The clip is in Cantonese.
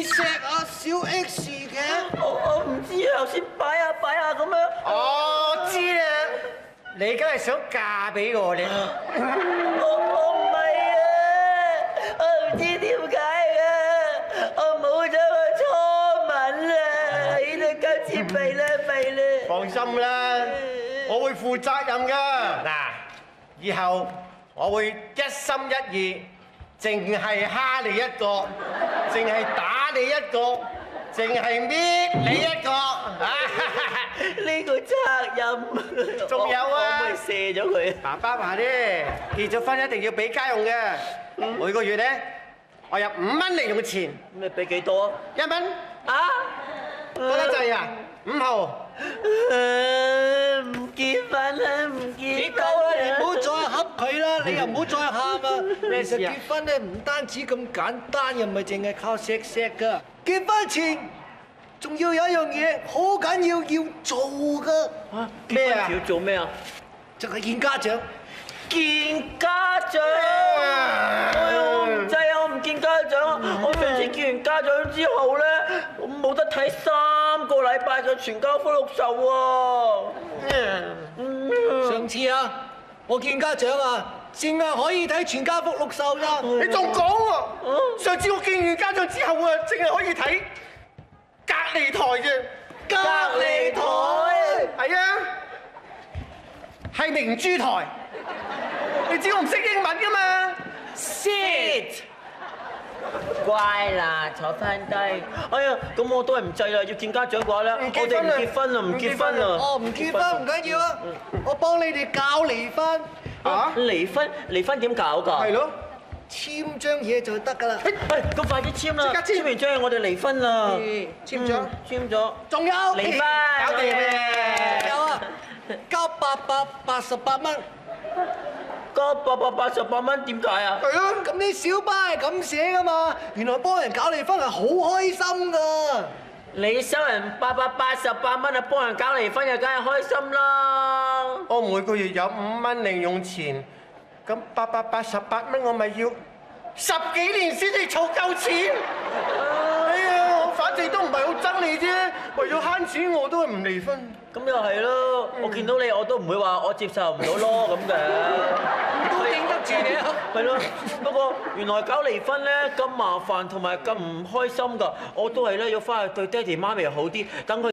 你錫阿小 X 嘅？我唔知啊，頭先擺下咁樣。我知啦，你梗係想嫁俾我咧？我唔係啊，我唔知點解啊，我冇咗個初吻啊！呢度今次弊啦。放心啦，我會負責任噶。嗱，以後我會一心一意，淨係蝦你一個，淨係打你一個，淨係搣你一個。呢個責任，仲有啊，可唔可以卸咗佢？爸爸話咧，結咗婚一定要俾家用嘅，每個月咧，我有5蚊零用錢。咩俾幾多啊？1蚊。啊？覺得滯啊？5毫。唔結婚啦，唔結婚。你夠啦，你唔好再恰佢啦，你又唔好再喊啊！咩事啊其實結婚咧唔單止咁簡單，又唔係淨係靠錫噶。結婚前仲要有一樣嘢好緊要做噶。咩啊？要做咩啊？就係見家長。見家長。哎呀，我唔制啊！我唔見家長啊！我上次見完家長之後咧，我冇得睇3個禮拜嘅全家福祿壽喎。上次啊，我見家長啊，淨係可以睇全家福祿壽咋。你仲講喎？上次我見完家長之後啊，淨係可以睇隔離台啫。隔離台係啊，係明珠台。你知我唔識英文噶嘛 Sit， 乖啦，坐翻低。哎呀，咁我都係唔制啦，要見家長嘅話咧，我哋唔結婚啦，唔結婚啦。哦，唔結婚唔緊要啊，我幫你哋搞離婚，啊？離婚點搞㗎？係咯。簽張嘢就得㗎啦。喂，咁快啲簽啦！即刻簽簽完張嘢，我哋離婚啦。簽咗。簽咗。仲有離婚。搞掂咩？有啊，交888蚊。嗰888蚊點解啊？係咯。咁啲小巴係咁寫㗎嘛，原來幫人搞離婚係好開心㗎。你收人888蚊啊，幫人搞離婚就梗係開心啦。我每個月有5蚊零用錢，咁888蚊我咪要10幾年先至儲夠錢。哎呀，我反正都唔係好憎你啫，為咗慳錢我都係唔離婚。咁又係咯，我見到你我都唔會話我接受唔到咯咁嘅。都頂得住你啊！係咯，不過原來搞離婚咧咁麻煩同埋咁唔開心㗎，我都係咧要翻去對爹哋媽咪好啲，等佢。